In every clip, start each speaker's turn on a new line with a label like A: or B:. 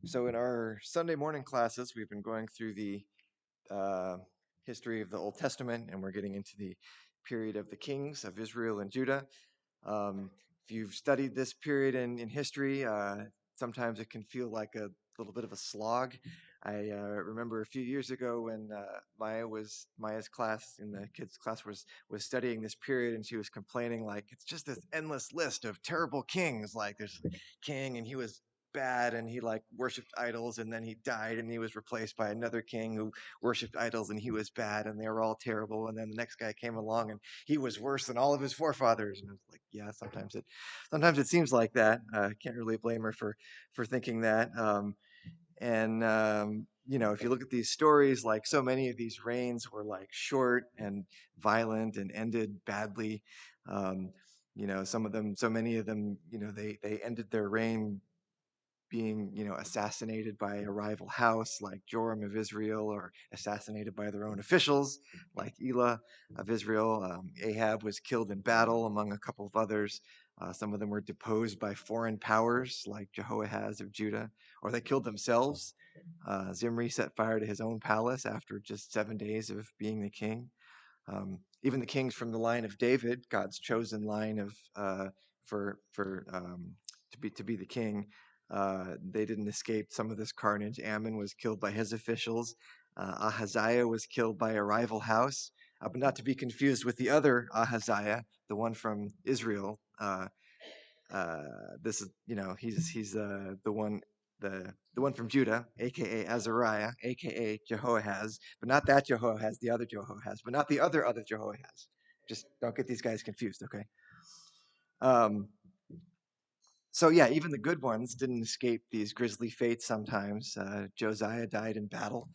A: So in our Sunday morning classes, we've been going through the uh, history of the Old Testament, and we're getting into the period of the kings of Israel and Judah. If you've studied this period in history, sometimes it can feel like a little bit of a slog. I remember a few years ago when Maya's class in the kids' class was studying this period, and she was complaining like it's just this endless list of terrible kings. Like there's a king, and he was bad, and he like worshipped idols, and then he died, and he was replaced by another king who worshipped idols, and he was bad, and they were all terrible. And then the next guy came along, and he was worse than all of his forefathers. And I was like, yeah, sometimes it seems like that. Can't really blame her for thinking that. If you look at these stories, like so many of these reigns were like short and violent and ended badly. Um, some of them, so many of them, they ended their reign being, assassinated by a rival house like Joram of Israel, or assassinated by their own officials like Elah of Israel. Ahab was killed in battle, among a couple of others. Some of them were deposed by foreign powers like Jehoahaz of Judah, or they killed themselves. Zimri set fire to his own palace after just 7 days of being the king. Even the kings from the line of David, God's chosen line of for to be the king, they didn't escape some of this carnage. Ammon was killed by his officials. Ahaziah was killed by a rival house, but not to be confused with the other Ahaziah, the one from Israel. This is, he's the one from Judah, aka Azariah, aka Jehoahaz, but not that Jehoahaz, the other Jehoahaz, but not the other Jehoahaz. Just don't get these guys confused, okay? Um, so yeah, even the good ones didn't escape these grisly fates sometimes. Josiah died in battle.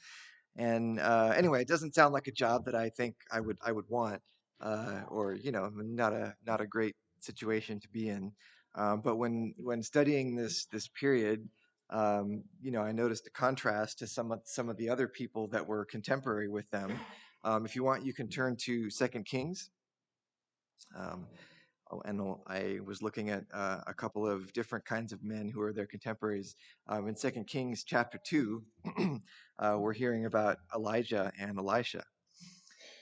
A: And anyway, it doesn't sound like a job that I think I would want, or not a great situation to be in. But when studying this period, I noticed a contrast to some of the other people that were contemporary with them. If you want, you can turn to Second Kings. Um, I was looking at a couple of different kinds of men who are their contemporaries. In Second Kings chapter 2, we're hearing about Elijah and Elisha.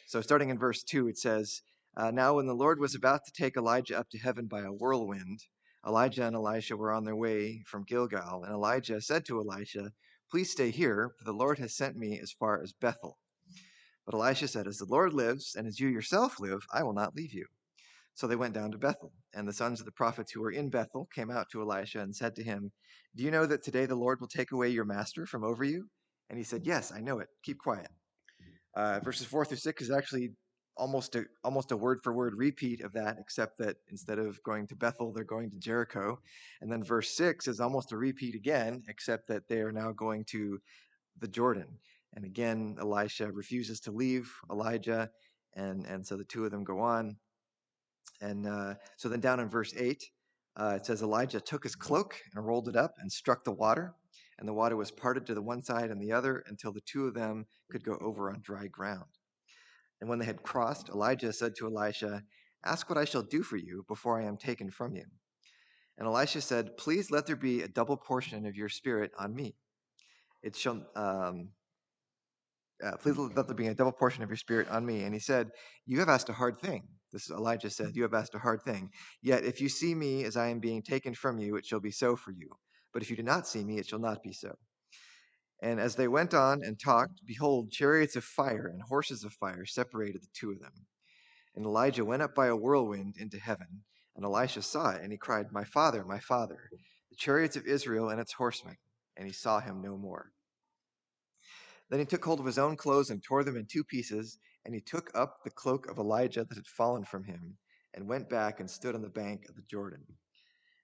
A: So starting in verse 2, it says, Now when the Lord was about to take Elijah up to heaven by a whirlwind, Elijah and Elisha were on their way from Gilgal, and Elijah said to Elisha, Please stay here, for the Lord has sent me as far as Bethel. But Elisha said, As the Lord lives, and as you yourself live, I will not leave you. So they went down to Bethel, and the sons of the prophets who were in Bethel came out to Elisha and said to him, Do you know that today the Lord will take away your master from over you? And he said, Yes, I know it. Keep quiet. Verses 4 through 6 is actually almost a word for word repeat of that, except that instead of going to Bethel, they're going to Jericho. And then verse 6 is almost a repeat again, except that they are now going to the Jordan. And again, Elisha refuses to leave Elijah, and so the two of them go on. And so then down in verse 8, it says, Elijah took his cloak and rolled it up and struck the water, and the water was parted to the one side and the other until the two of them could go over on dry ground. And when they had crossed, Elijah said to Elisha, Ask what I shall do for you before I am taken from you. And Elisha said, Please let there be a double portion of your spirit on me. It shall, please let there be a double portion of your spirit on me. And he said, You have asked a hard thing. This is Elijah said, You have asked a hard thing. Yet if you see me as I am being taken from you, it shall be so for you. But if you do not see me, it shall not be so. And as they went on and talked, behold, chariots of fire and horses of fire separated the two of them. And Elijah went up by a whirlwind into heaven. And Elisha saw it, and he cried, My father, the chariots of Israel and its horsemen. And he saw him no more. Then he took hold of his own clothes and tore them in two pieces, and he took up the cloak of Elijah that had fallen from him, and went back and stood on the bank of the Jordan.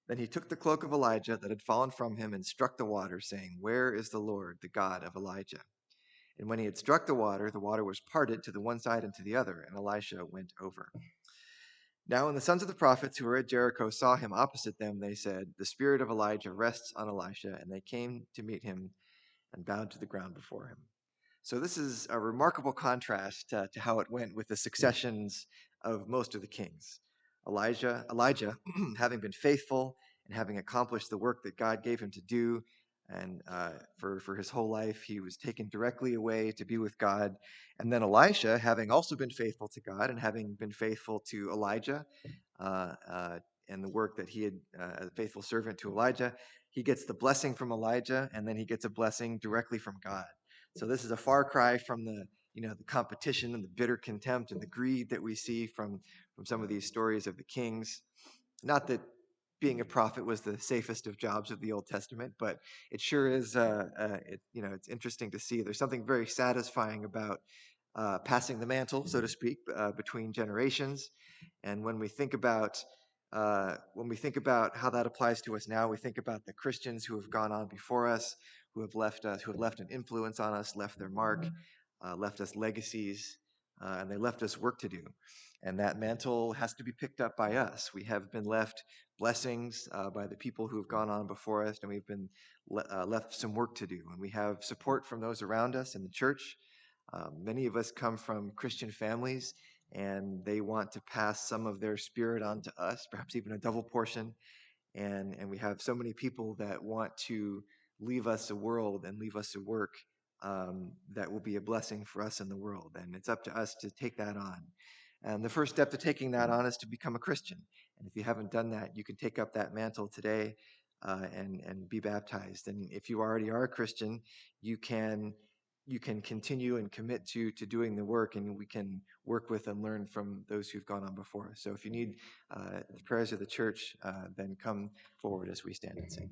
A: Then he took the cloak of Elijah that had fallen from him and struck the water, saying, Where is the Lord, the God of Elijah? And when he had struck the water was parted to the one side and to the other, and Elisha went over. Now when the sons of the prophets who were at Jericho saw him opposite them, they said, The spirit of Elijah rests on Elisha, and they came to meet him and bowed to the ground before him. So this is a remarkable contrast to how it went with the successions of most of the kings. Elijah, having been faithful and having accomplished the work that God gave him to do, And for his whole life, he was taken directly away to be with God. And then Elisha, having also been faithful to God and having been faithful to Elijah, uh, uh, and the work that he had, as a faithful servant to Elijah, he gets the blessing from Elijah, and then he gets a blessing directly from God. So this is a far cry from the competition and the bitter contempt and the greed that we see from some of these stories of the kings. Not that being a prophet was the safest of jobs of the Old Testament, but it sure is. It's interesting to see. There's something very satisfying about passing the mantle, so to speak, between generations. And when we think about how that applies to us now, we think about the Christians who have gone on before us, who have left us, who have left an influence on us, left their mark, left us legacies, and they left us work to do. And that mantle has to be picked up by us. We have been left blessings by the people who have gone on before us, and we've been left some work to do. And we have support from those around us in the church. Many of us come from Christian families, and they want to pass some of their spirit on to us, perhaps even a double portion. And we have so many people that want to leave us a world and leave us a work that will be a blessing for us in the world. And it's up to us to take that on. And the first step to taking that on is to become a Christian. And if you haven't done that, you can take up that mantle today and be baptized. And if you already are a Christian, you can continue and commit to doing the work, and we can work with and learn from those who've gone on before us. So if you need the prayers of the church, then come forward as we stand and sing.